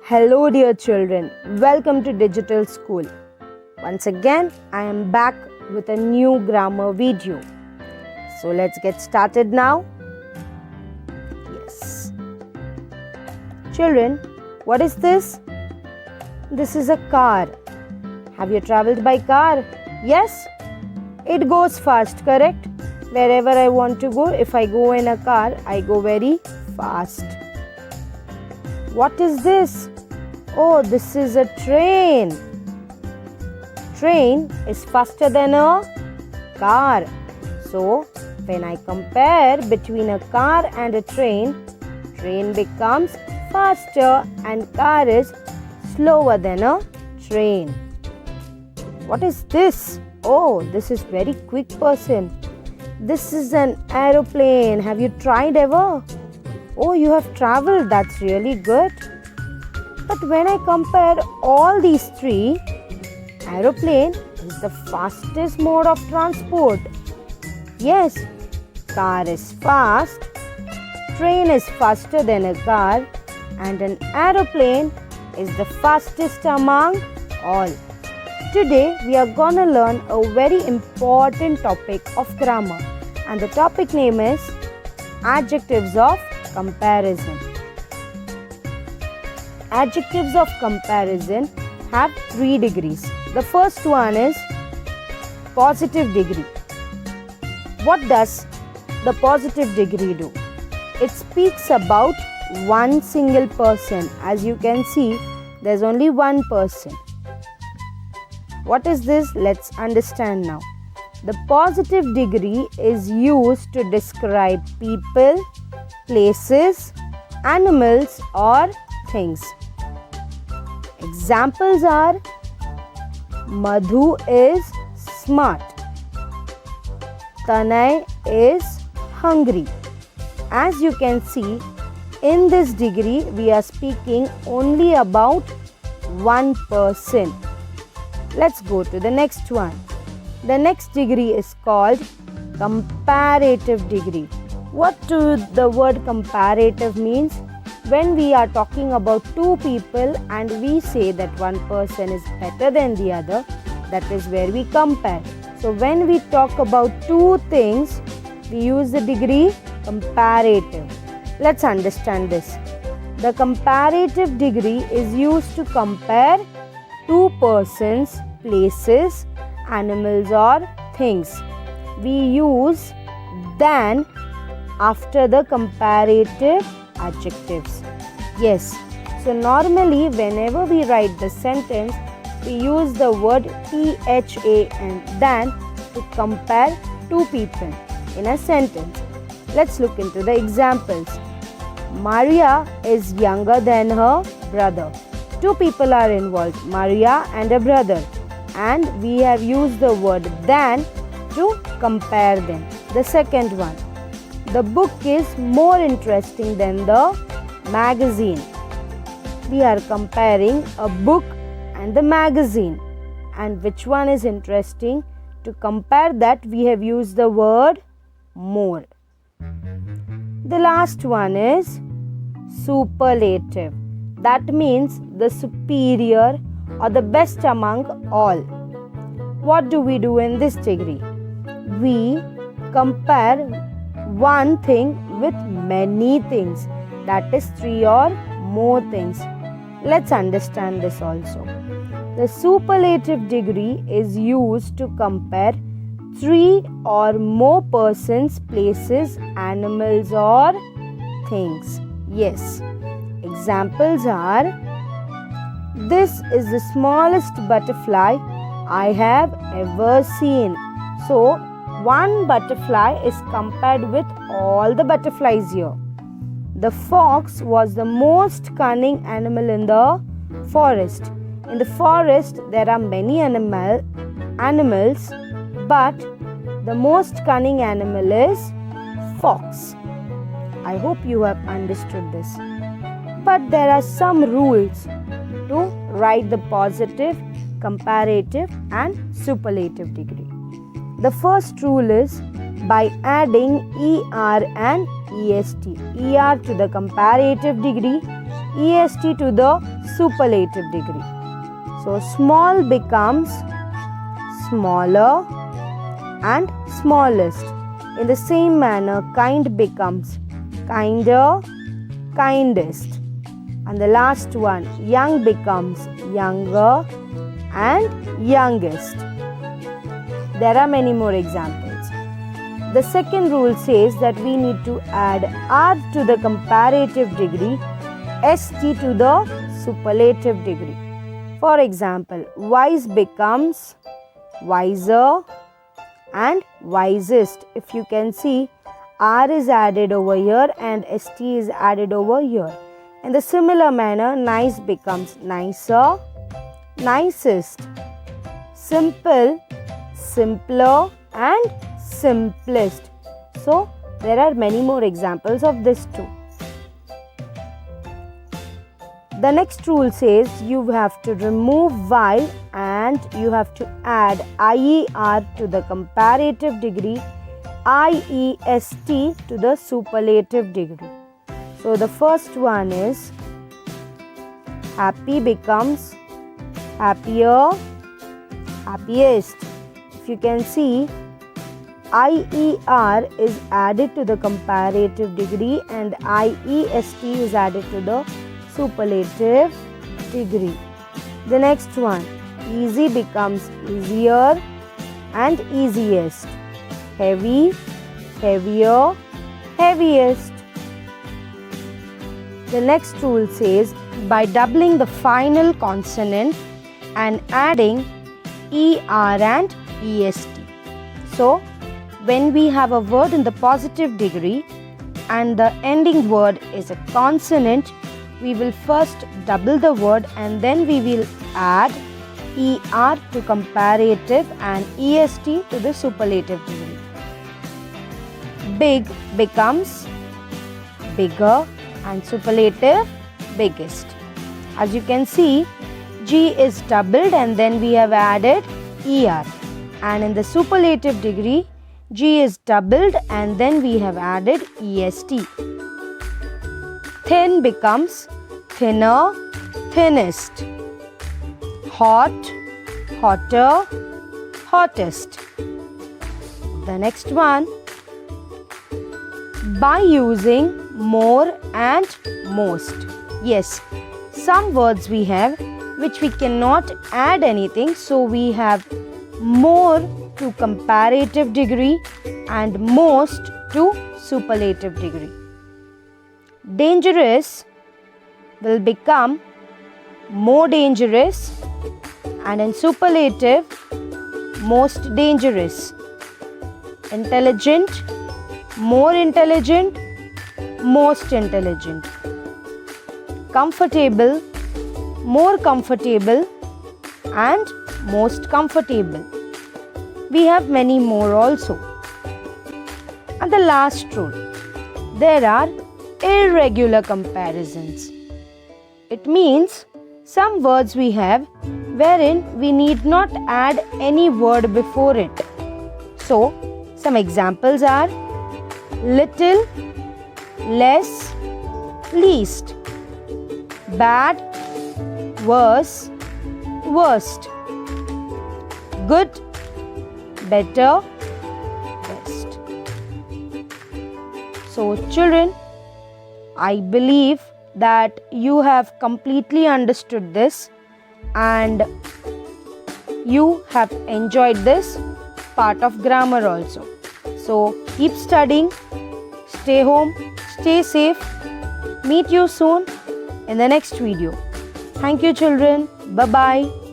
Hello dear children, welcome to Digital School. Once again, I am back with a new grammar video. So let's get started now. Yes. Children, what is this? This is a car. Have you traveled by car? Yes? It goes fast, correct? Wherever I want to go, if I go in a car, I go very fast. What is this? Oh, this is a train. Train is faster than a car. So, when I compare between a car and a train becomes faster and car is slower than a train. What is this? Oh, this is very quick person. This is an aeroplane. Have you tried ever? Oh, you have traveled. That's really good. But when I compare all these three, aeroplane is the fastest mode of transport. Yes, car is fast, train is faster than a car, and an aeroplane is the fastest among all. Today we are gonna learn a very important topic of grammar, and the topic name is adjectives of comparison. Adjectives of comparison have 3 degrees. The first one is positive degree. What does the positive degree do? It speaks about one single person. As you can see, there's only one person. What is this? Let's understand now. The positive degree is used to describe people, places, animals or things. Examples are Madhu is smart. Tanay is hungry. As you can see, in this degree we are speaking only about one person. Let's go to the next one. The next degree is called comparative degree. What do the word comparative means? When we are talking about two people and we say that one person is better than the other, that is where we compare. So when we talk about two things, we use the degree comparative. Let's understand this. The comparative degree is used to compare two persons, places, animals or things. We use than after the comparative adjectives. Yes, so normally whenever we write the sentence, we use the word than to compare two people in a sentence. Let's look into the examples. Maria is younger than her brother. Two people are involved, Maria and a brother, and we have used the word than to compare them. The second one. The book is more interesting than the magazine. We are comparing a book and the magazine. And which one is interesting? To compare that, we have used the word more. The last one is superlative. That means the superior or the best among all. What do we do in this degree? We compare one thing with many things, that is 3 or more things. Let's understand this also. The superlative degree is used to compare 3 or more persons, places, animals or things. Yes. Examples are, this is the smallest butterfly I have ever seen. So, one butterfly is compared with all the butterflies here. The fox was the most cunning animal in the forest. In the forest, there are many animals, but the most cunning animal is fox. I hope you have understood this. But there are some rules to write the positive, comparative and superlative degree. The first rule is by adding ER and EST. ER to the comparative degree, est to the superlative degree. So small becomes smaller and smallest. In the same manner, kind becomes kinder, kindest. And the last one, young becomes younger and youngest. There are many more examples. The second rule says that we need to add R to the comparative degree, ST to the superlative degree. For example, wise becomes wiser and wisest. If you can see, R is added over here and ST is added over here. In the similar manner, nice becomes nicer, nicest. Simple, simpler and simplest. So, there are many more examples of this too. The next rule says you have to remove while and you have to add IER to the comparative degree, IEST to the superlative degree. So the first one is happy becomes happier, happiest. If you can see, IER is added to the comparative degree and IEST is added to the superlative degree. The next one, easy becomes easier and easiest. Heavy, heavier, heaviest. The next rule says by doubling the final consonant and adding ER and EST. So, when we have a word in the positive degree and the ending word is a consonant, we will first double the word and then we will add ER to comparative and EST to the superlative degree. Big becomes bigger and superlative biggest. As you can see, G is doubled and then we have added ER. And in the superlative degree, G is doubled and then we have added EST. Thin becomes thinner, thinnest. Hot, hotter, hottest. The next one, by using more and most. Yes, some words we have which we cannot add anything, so we have more to comparative degree and most to superlative degree. Dangerous will become more dangerous and in superlative, most dangerous. Intelligent, more intelligent, most intelligent. Comfortable, more comfortable and most comfortable. We have many more also. And the last rule, there are irregular comparisons. It means some words we have wherein we need not add any word before it. So, some examples are little, less, least, bad, worse, worst, good, better, best. So children, I believe that you have completely understood this and you have enjoyed this part of grammar also. So keep studying, stay home, stay safe. Meet you soon in the next video. Thank you children. Bye-bye.